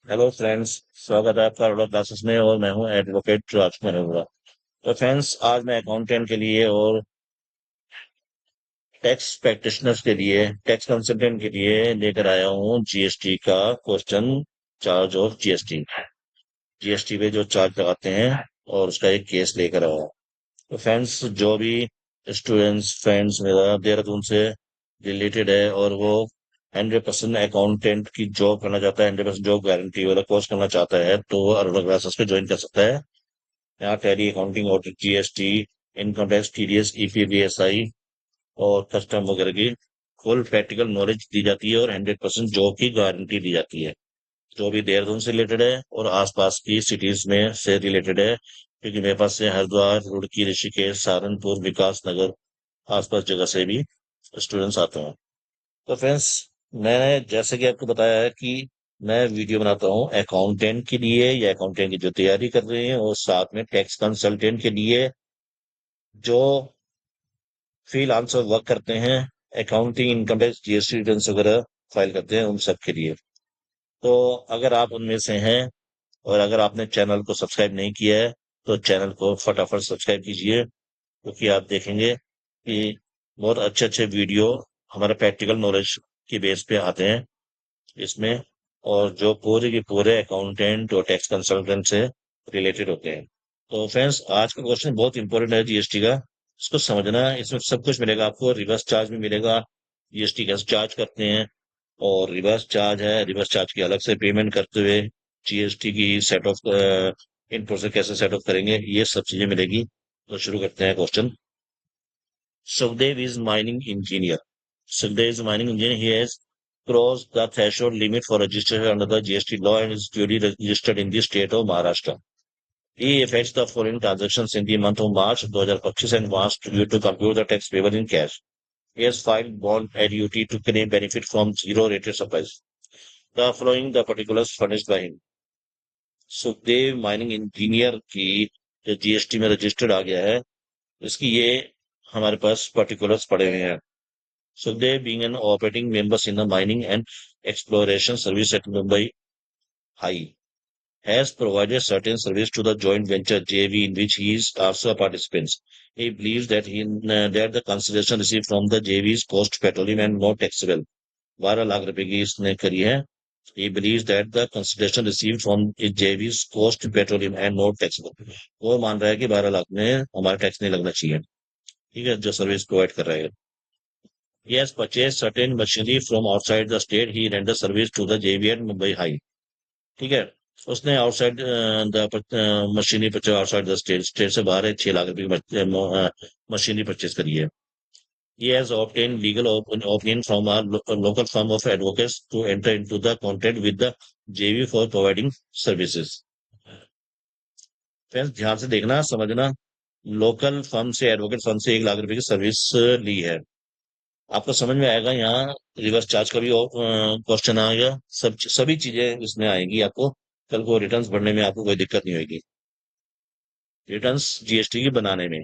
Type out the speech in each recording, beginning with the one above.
Hello friends. स्वागत है आपका रोडा क्लासेस में और मैं हूं एडवोकेट राजकुमार अरोड़ा। तो फ्रेंड्स, आज मैं अकाउंटेंट के लिए और टैक्स प्रैक्टिशनर्स के लिए, टैक्स कंसल्टेंट के लिए लेकर आया हूं जीएसटी का question. Charge of GST, GST पे जो चार्ज लगाते हैं और उसका एक केस लेकर आया हूं। तो फ्रेंड्स, जो भी स्टूडेंट्स फ्रेंड्स मेरा देहरादून से रिलेटेड है और वो 100% अकाउंटेंट की जॉब करना चाहता है, 100% जॉब गारंटी वाला कोर्स करना चाहता है, तो वो अरोड़ा क्लासेस पे ज्वाइन कर सकता है। यहाँ Tally, accounting, audit, GST, income tax, TDS, EPF ESI और कस्टम वगैरह की फुल प्रैक्टिकल नॉलेज दी जाती है और 100% जॉब की गारंटी दी जाती है। जो भी देहरादून से रिलेटेड है और आसपास की सिटीज में से रिलेटेड है, क्योंकि मेरे पास से हरिद्वार, रुड़की, ऋषिकेश, सहारनपुर, विकास नगर, आसपास जगह से भी स्टूडेंट्स आते हैं। तो फ्रेंड्स, मैंने जैसे कि आपको बताया है कि मैं वीडियो बनाता हूँ अकाउंटेंट के लिए या अकाउंटेंट की जो तैयारी कर रहे हैं, और साथ में टैक्स कंसल्टेंट के लिए जो फ्रीलांसर वर्क करते हैं, accounting, income tax, GST returns वगैरह फाइल करते हैं, उन सब के लिए। तो अगर आप उनमें से हैं और अगर आपने चैनल को सब्सक्राइब नहीं किया है, तो चैनल को फटाफट सब्सक्राइब कीजिए, क्योंकि आप देखेंगे कि बहुत अच्छे अच्छे वीडियो हमारे प्रैक्टिकल नॉलेज की बेस पे आते हैं इसमें, और जो पूरे के पूरे अकाउंटेंट और टैक्स कंसल्टेंट से रिलेटेड होते हैं। तो फ्रेंड्स, आज का क्वेश्चन बहुत इंपॉर्टेंट है जीएसटी का। इसको समझना, इसमें सब कुछ मिलेगा आपको। रिवर्स चार्ज भी मिलेगा, जीएसटी कैसे चार्ज करते हैं, और रिवर्स चार्ज है, रिवर्स चार्ज की अलग से पेमेंट करते हुए जीएसटी की सेट ऑफ इन प्रोसेस कैसे सेट ऑफ करेंगे, ये सब चीजें मिलेगी। तो शुरू करते हैं question. Sukhdev is mining engineer. Sukhdev is a mining engineer. He has crossed the threshold limit for registration under the GST law and is duly registered in the state of Maharashtra. He effects the following transactions in the month of March 2025 and wants you to compute the tax payable in cash. He has filed bond annuity to claim benefit from zero rated supplies. The following the particulars furnished by him. Sukhdev mining engineer की जो GST में registered आ गया है, इसकी ये हमारे पास particulars पड़े हुए हैं। Sukhdev, being an operating member in the mining and exploration service at Mumbai High, has provided certain service to the joint venture JV in which he is also a participant. He believes that that the consideration received from the JV is post petroleum and not taxable. 12 lakh रुपए की इसने करी है। He believes that the consideration received from JV is post petroleum and not taxable. वो मान रहा है कि 12 लाख में हमारा टैक्स नहीं लगना चाहिए। ठीक है, जो सर्विस प्रोवाइड कर रहा है। He has purchased certain machinery from outside the state. He renders service to the JV at Mumbai High. ठीक है, उसने outside the machinery purchase outside the state, state से बाहर है, 6 लाख रुपए की मशीनरी परचेज करी है। He has obtained legal opinion from a local firm of advocates to enter into the contract with the JV for providing services. Friends, ध्यान से देखना, समझना। लोकल फर्म से, एडवोकेट फर्म से 1 लाख रुपए की सर्विस ली है। आपको समझ में आएगा। यहाँ रिवर्स चार्ज का भी क्वेश्चन आएगा। सभी चीजें इसमें आएंगी आपको। कल को रिटर्न्स भरने में आपको कोई दिक्कत नहीं होगी, रिटर्न्स जीएसटी की बनाने में।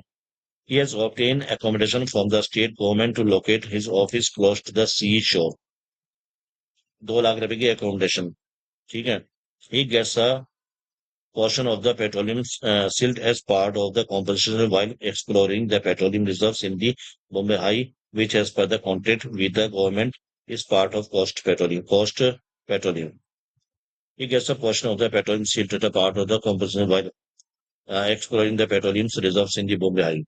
He has obtained accommodation from the state government to locate his office close to the sea shore. 2 lakh रुपए की accommodation। ठीक है। He gets a portion of the petroleum silt as part of the compensation while exploring the petroleum reserves in the Bombay High, which as per the contract with the government is part of cost petroleum. Cost petroleum. He gets a portion of the petroleum silt as a part of the compensation while exploring the petroleum reserves in the Bombay High.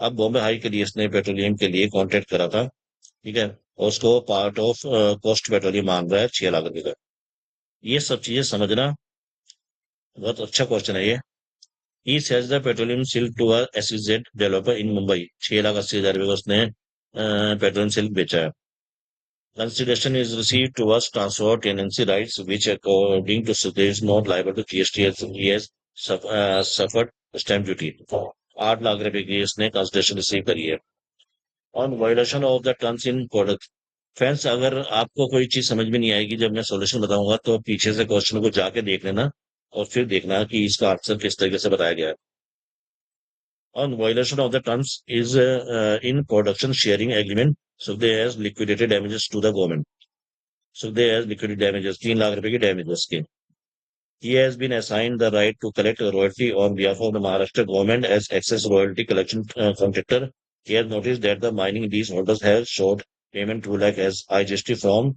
अब Bombay high के लिए इसने petroleum के लिए contract करा था। ठीक है, और उसको पार्ट ऑफ कॉस्ट पेट्रोलियम मांग रहा है 6 लाख रुपए का। ये सब चीजें समझना। बहुत अच्छा क्वेश्चन है ये। He sells the petroleum silk to a SEZ developer in Mumbai. 6,80,000 रुपए का उसने पेट्रोलियम सिल्क बेचा है। Consideration is received towards transfer of tenancy rights, which according to Sudesh is not liable to GST as he has suffered stamp duty. 8 lakh रुपए की इसने consideration receive करी है। On violation of the terms in product. Friends, अगर आपको कोई चीज समझ में नहीं आएगी जब मैं सॉल्यूशन बताऊंगा, तो पीछे से क्वेश्चन को जाके देख लेना और फिर देखना कि इसका आंसर किस तरीके से बताया गया है। On violation of the terms is in production sharing agreement, so they has liquidated damages to the government. Sukhdev has liquid damages, 3 lakh रुपए की डैमेजेस के। He has been assigned the right to collect a royalty on behalf of the Maharashtra government as excess royalty collection contractor. He has noticed that the mining lease holders have showed payment 2 lakh as IGST from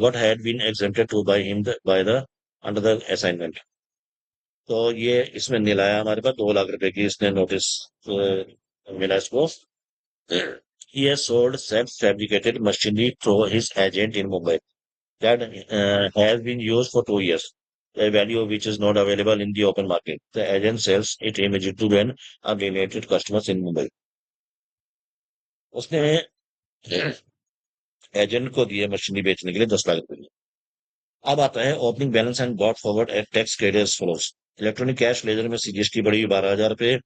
what had been exempted to by him by the under the assignment. तो ये इसमें नीलाया हमारे पास 2 लाख रुपए की इसने notice मिला इसको। He has sold self-fabricated machinery through his agent in Mumbai that has been used for 2 years, the value of which is not available in the open market. The agent sells it immediately to an unrelated customers in Mumbai. उसने agent को दिए machinery बेचने के लिए 10 लाख रुपए। अब आता है opening balance and brought forward at tax credit flows. Electronic cash ledger में सीजीएसटी बढ़ी हुई 12,000 रुपए,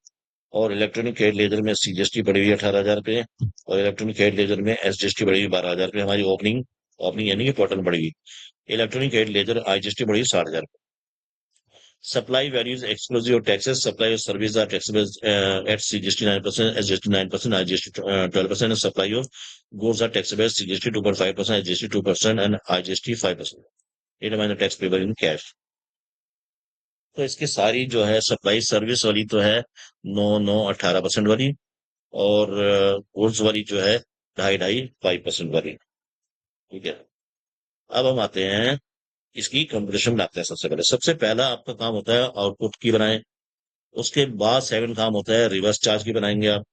और इलेक्ट्रॉनिक क्रेडिट लेजर में सीजीएसटी बढ़ी हुई 18,000 रुपए, और इलेक्ट्रॉनिक क्रेडिट लेजर में एसजीएसटी बढ़ी हुई 12,000 रुपए। हमारी ओपनिंग ओपनिंग यानी कि टोटल बढ़ी हुई। इलेक्ट्रॉनिक क्रेडिट लेजर आईजीएसटी बढ़ी 60,000। Supply values exclusive of taxes. Supply of services are taxable at CGST 9%, SGST 9%, IGST 12%, and supply of goods are taxable at CGST 2.5%, SGST 2%, and IGST 5%. Determine the tax payable in cash. तो इसकी सारी जो है supply service वाली तो है 9-9-18% वाली, और गुड्स वाली जो है 2.5-5% वाली। ठीक है, अब हम आते हैं इसकी कंपटीशन बनाते हैं। सबसे पहला आपका काम होता है आउटपुट की बनाए। उसके बाद सेकंड काम होता है रिवर्स चार्ज की बनाएंगे आप,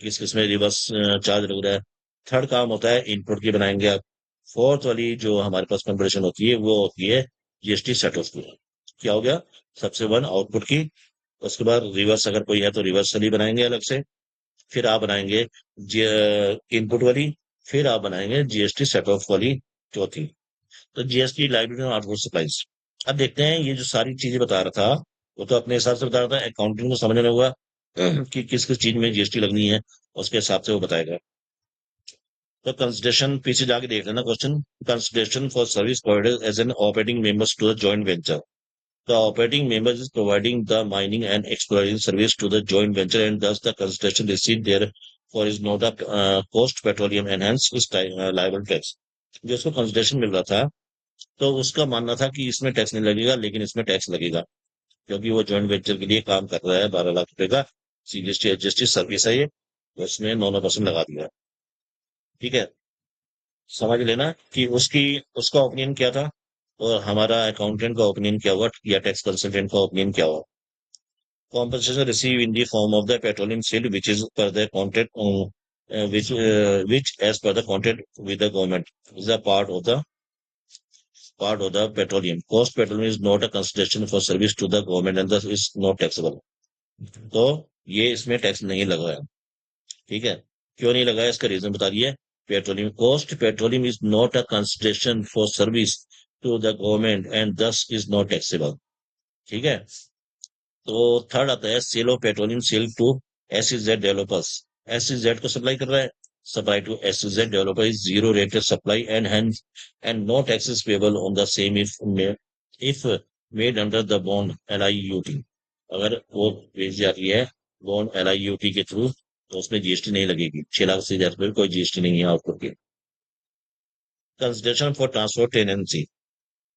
किस किस में रिवर्स चार्ज लग रहा है। थर्ड काम होता है इनपुट की बनाएंगे आप। फोर्थ वाली जो हमारे पास कंपटीशन होती है वो होती है जीएसटी सेट ऑफ की। क्या हो गया? सबसे वन आउटपुट की, उसके बाद रिवर्स अगर कोई है तो रिवर्स वाली बनाएंगे अलग से, फिर आप बनाएंगे इनपुट वाली, फिर आप बनाएंगे जीएसटी सेट ऑफ वाली चौथी। तो जीएसटी लाइबिलिटी और आउटपुट सप्लाईज। अब देखते हैं, ये जो सारी चीजें बता रहा था वो तो अपने हिसाब से बता रहा था, अकाउंटिंग को समझने हुआ कि किस किस चीज में जीएसटी लगनी है, उसके हिसाब से वो बताएगा। तो कंसिडरेशन पीछे जाके देख लेना question. Consideration for service provider as an operating members to the joint venture. The operating member is providing the mining and exploration service to the joint venture, and thus the consideration received therefore is not a post petroleum and hence is liable tax। जो उसको consideration मिल रहा था तो उसका मानना था कि इसमें टैक्स नहीं लगेगा, लेकिन इसमें टैक्स लगेगा क्योंकि वो जॉइंट वेंचर के लिए काम कर रहा है। 12 लाख रुपए का सीजीएसटी एचजीएसटी सर्विस है ये, तो उसमें 9% लगा दिया। ठीक है, समझ लेना कि उसका ओपिनियन क्या था और हमारा अकाउंटेंट का ओपिनियन क्या हुआ या टैक्स कंसल्टेंट का ओपिनियन क्या हुआ। Compensation received in the form of the petroleum sale, which is per the contract, which as per the contract with the government is a part of the petroleum. Cost petroleum is not a consideration for service to the government and thus is not taxable। तो ये इसमें tax नहीं लगा है। ठीक है, क्यों नहीं लगा है इसका रीजन बता दिए। Petroleum is not a consideration for service to the government and this is not taxable. ठीक है, तो थर्ड आता है sale of petroleum sale to SEZ developers. SEZ को सप्लाई कर रहा है, supply to SEZ developer is zero rated supply and no taxes payable on the same if made under the bond LUT. अगर वो भेज जाती है बॉन्ड एलआईयूटी के थ्रू तो उसमें जीएसटी नहीं लगेगी। 6,80,000 कोई जीएसटी नहीं है आउटपुट की। Consideration for transfer tenancy.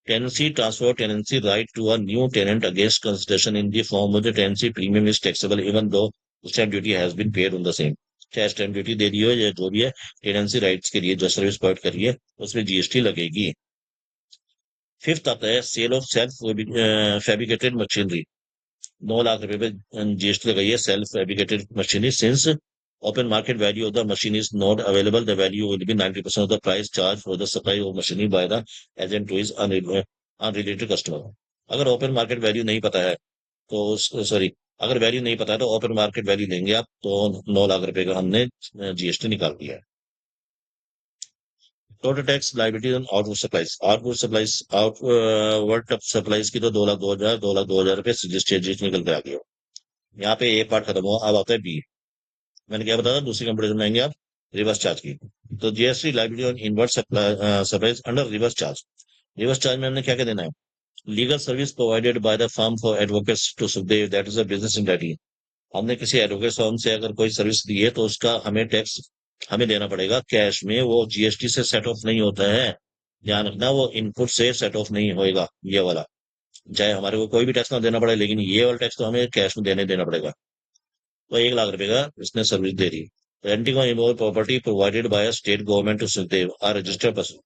Tenancy transfer tenancy right to a new tenant against consideration in the form of the tenancy premium is taxable even though stamp duty has been paid on the same। चाहे stamp duty दे दी हो या जो भी है, tenancy rights के लिए जो service provide करी है उसमें जीएसटी लगेगी। फिफ्थ आता है sale of self fabricated machinery. 9 lakh रुपए पे जीएसटी लगाई है self fabricated machinery. Since open market value of the machine is not available, the value will be 90% of the price charged for the supply of machinery by the agent to his unrelated customer। अगर open market value नहीं पता है तो sorry, अगर value नहीं पता है तो ओपन मार्केट वैल्यू लेंगे आप, तो 9 लाख रुपए का हमने जीएसटी निकाल दिया है। Total tax liability on outward supplies की तो 2,02,000 2,02,000 रुपए जीएसटी निकल के आ गया। यहाँ पे एक पार्ट खत्म हुआ, अब आता है बी। मैंने क्या बताया, दूसरी कंपटीशन में आएंगे आप रिवर्स चार्ज की। तो GST liability on invert supplies under reverse charge. Reverse charge में हमने क्या क्या देना है। Legal service provided by the firm for advocates to Sukhdev that is a business entity. हमने किसी एडवोकेट फर्म से अगर कोई सर्विस दी है तो उसका हमें टैक्स हमें देना पड़ेगा कैश में, वो जीएसटी से सेट ऑफ नहीं होता है। ध्यान रखना, वो इनपुट से सेट ऑफ नहीं होएगा ये वाला। चाहे हमारे को कोई भी टैक्स ना देना पड़े, लेकिन ये वाला टैक्स तो हमें कैश में देना पड़ेगा। तो 1 लाख रुपए का इसने सर्विस दे दी। Renting on immovable property provided by state government to Sukhdev are registered person.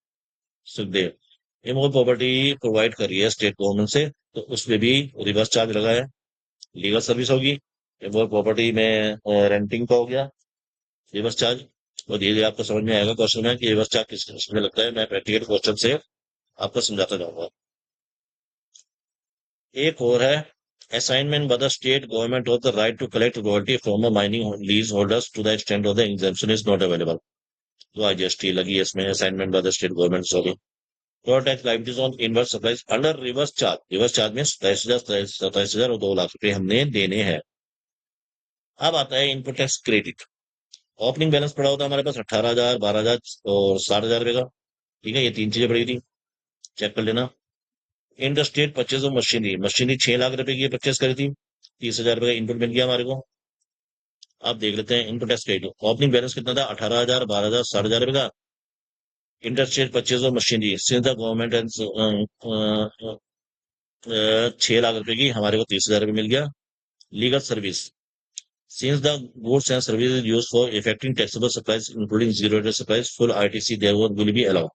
Sukhdev immovable property provide कर रही है स्टेट गवर्नमेंट से, तो उसमें भी रिवर्स चार्ज लगा है, लीगल सर्विस होगी। इमोबल प्रॉपर्टी में रेंटिंग का हो गया रिवर्स चार्ज। और धीरे धीरे आपको समझ में आएगा क्वेश्चन में कि रिवर्स चार्ज किस किस में लगता है। मैं प्रैक्टिकल क्वेश्चन से आपको समझाता जाऊंगा। एक और है, assignment by the state government of the right to collect royalty from mining lease holders to the extent of the exemption is not available. तो आईजीएसटी लगी है इसमें, assignment by the state government, sorry. Tax liabilities on inverse supplies under reverse charge, reverse charge में 27,000 और 2 लाख रुपए हमने देने हैं। अब आता है input tax credit. Opening balance पड़ा होता है हमारे पास 18,000, 12,000 और 60,000 रुपए का। ठीक है, ये तीन चीजें पड़ी थी, चेक कर लेना। Inter state purchase of machinery, machinery 6 lakh रुपए की परचेज करी थी, 30,000 रुपए का इनपुट मिल गया हमारे को। अब देख लेते हैं input tax credit. Opening balance कितना था, 18,000, 12,000, 60,000 रुपए का। Inter state purchase of machinery since the government 6 lakh रुपए की, हमारे को 30,000 रुपए मिल गया। Legal service since the goods and services used for effecting taxable supplies including zero rate supplies full ITC there will be allowed.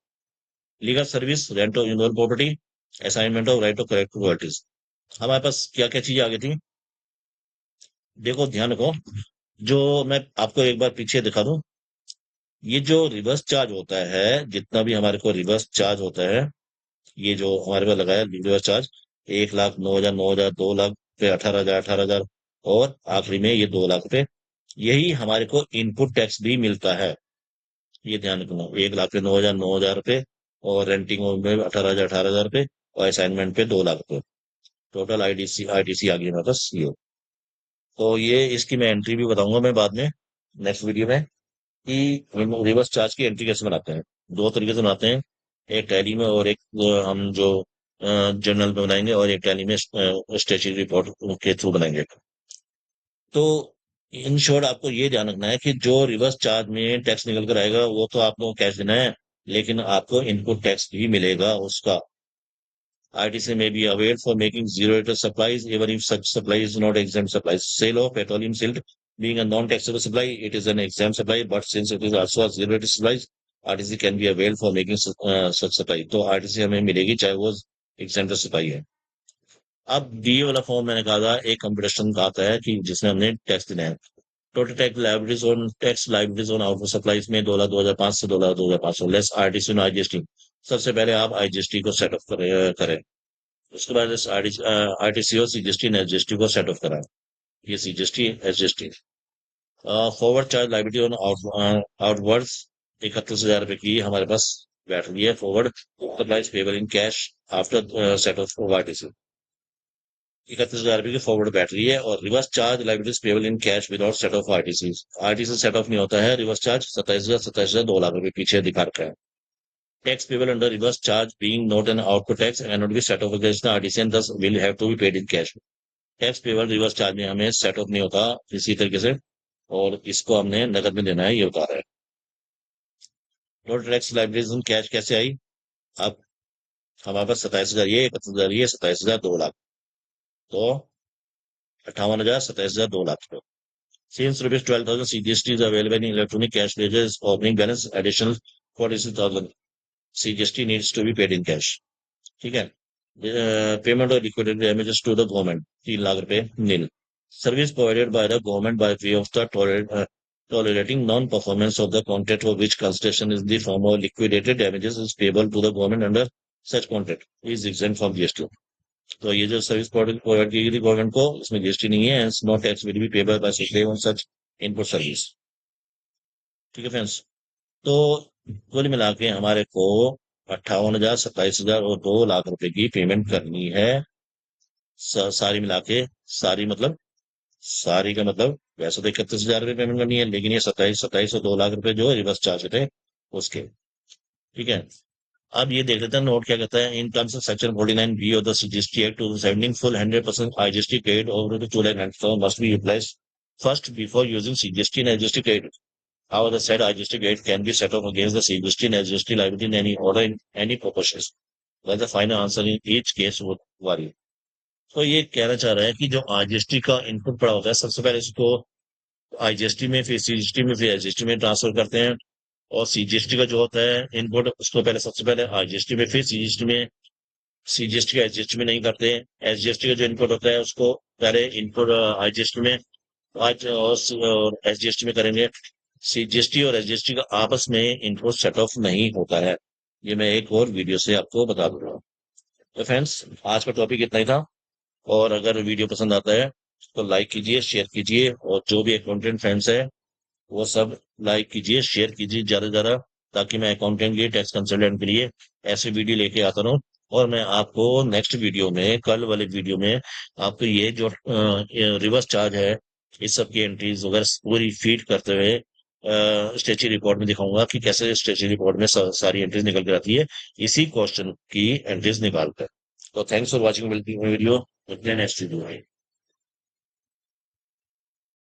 Legal service rent of involve property, assignment of right of correct royalties. हमारे पास क्या क्या चीजें आ गई थी, देखो ध्यान रखो। जो मैं आपको एक बार पीछे दिखा दूं, ये जो रिवर्स चार्ज होता है, जितना भी हमारे को रिवर्स चार्ज होता है, ये जो हमारे पास लगाया रिवर्स चार्ज, 1 लाख, 9,000, 9,000, 2 लाख, फिर 18,000, 18,000, और आखिरी में ये 2 लाख रुपए, यही हमारे को इनपुट टैक्स भी मिलता है। ये ध्यान रखना, 1 लाख पे 9,000, 9,000 रुपए, और रेंटिंग में 18,000, 18,000 रुपए, और असाइनमेंट पे 2 लाख रुपए। टोटल आईडीसी आईटीसी आ गई हमारे पास ये। तो ये इसकी मैं एंट्री भी बताऊंगा मैं बाद में, नेक्स्ट वीडियो में, कि रिवर्स चार्ज की एंट्री कैसे बनाते हैं। दो तरीके से बनाते हैं, एक टैली में और एक हम जो जर्नल में बनाएंगे, और एक टैली में स्टेचुरी रिपोर्ट के थ्रू बनाएंगे। तो इन शॉर्ट आपको ये ध्यान रखना है कि जो रिवर्स चार्ज में टैक्स निकल कर आएगा वो तो आप लोगों को कैश देना है, लेकिन आपको इनपुट टैक्स भी मिलेगा उसका। ITC may be availed for making zero-rated supplies, even if such supply is not exempt supplies. Sale of petroleum silt being a non-taxable supply, it is an exempt supply, but since it is also a zero-rated supplies, RTC can be availed for making such supply. तो RTC हमें मिलेगी चाहे वो exempt supply है। अब ये वाला form मैंने कहा था, एक कंपटीशन का आता है कि जिसमें हमने टैक्स देना है। Total tax liabilities on output supplies में 2 लाख 2,500 से 2 लाख 2,500 लेस आरटीसी और आईजीएसटी। सबसे पहले आप आईजीएसटी को सेटअप करें। उसके बाद आरटीसी और सीजीएसटी ने एसजीएसटी को सेट ऑफ करा। ये CGST SGST. Forward charge liability on outwards 31,000 रुपए की हमारे पास बैठ रही है। Forward supplies payable in cash after set of RTC, 31,000 रुपए की फॉरवर्ड बैठ रही है। और reverse charge liabilities payable in cash without set of RTC, RTC set of नहीं होता है रिवर्स चार्ज, 27,000, 2 लाख रुपए पीछे दिखा रखा है। Tax payable under reverse charge being not an output tax and not be set off against the RTC and thus will have to be paid in cash. Tax payable reverse charge में हमें set of नहीं होता इसी तरीके से, और इसको हमने नकद में देना है, ये बता रहा है। टोटल टैक्स लाइबिलिटीज कैश कैसे आई, अब हमारे पास 27,000 ये, 31,000 ये, 27,000, 2 लाख, तो 58,000, 27,000, 2 lakh. Since rupees 12,000 CGST is available in electronic cash ledgers, opening balance additional 46,000 CGST needs to be paid in cash. ठीक है। पेमेंट और liquidated damages to the government 3 lakh रुपए nil. Service provided by the government by way of the tolerating non-performance of the contract for which consideration is the form of liquidated damages is payable to the government under such contract is exempt from GST. तो ये जो service provide की गई थी government को, इसमें GST नहीं है, no tax will be payable by supreme on such input service. ठीक है फ्रेंड्स, तो कुल मिला के हमारे को 58,000, 27,000 और 2 लाख रुपए की पेमेंट करनी है। सारी मिला के, सारी मतलब, सारी का मतलब वैसे तो 31,000 रुपए पेमेंट करनी है, लेकिन ये 27 और 2 लाख रुपए जो रिवर्स चार्ज थे उसके। ठीक है, अब ये देख लेते हैं नोट क्या कहता है। In terms of section 49B of the GST act 2017 full 100% IGST credit over to 2 lakh must be utilized first before using CGST and SGST credit. How the said IGST gate can be set off against the CGST and SGST liability in any order in any proportions. But the final answer in each case would vary. तो ये कहना चाह रहा है कि जो IGST का input पड़ा होता है सबसे पहले इसको आईजीएसटी में फिर सीजीएसटी में फिर एसजीएसटी में ट्रांसफर करते हैं। और सीजीएसटी का जो होता है इनपुट उसको पहले सबसे पहले आईजीएसटी में फिर सीजीएसटी में, सीजीएसटी का एसजीएसटी में नहीं करते। एसजीएसटी का जो इनपुट होता है उसको पहले इनपुट आईजीएसटी में आज और एसजीएसटी में करेंगे। सीजीएसटी और एसजीएसटी का आपस में इनपुट सेट ऑफ नहीं होता है। ये मैं एक और वीडियो से आपको बता दूंगा। तो फ्रेंड्स, आज का टॉपिक इतना ही था। और अगर वीडियो पसंद आता है तो लाइक कीजिए, शेयर कीजिए, और जो भी अकाउंटेंट फ्रेंड्स है वो सब लाइक कीजिए, शेयर कीजिए ज्यादा से ज्यादा, ताकि मैं अकाउंटेंट के लिए, टैक्स कंसल्टेंट के लिए ऐसे वीडियो लेके आता रहूं। और मैं आपको नेक्स्ट वीडियो में, कल वाले वीडियो में, आपको ये जो रिवर्स चार्ज है इस सब की एंट्रीज वगैरह पूरी फीड करते हुए स्टेचरी रिपोर्ट में दिखाऊंगा कि कैसे स्टेचरी रिपोर्ट में सारी एंट्रीज निकल कर आती है इसी क्वेश्चन की एंट्रीज निकाल कर। तो thanks for watching video. Next video है।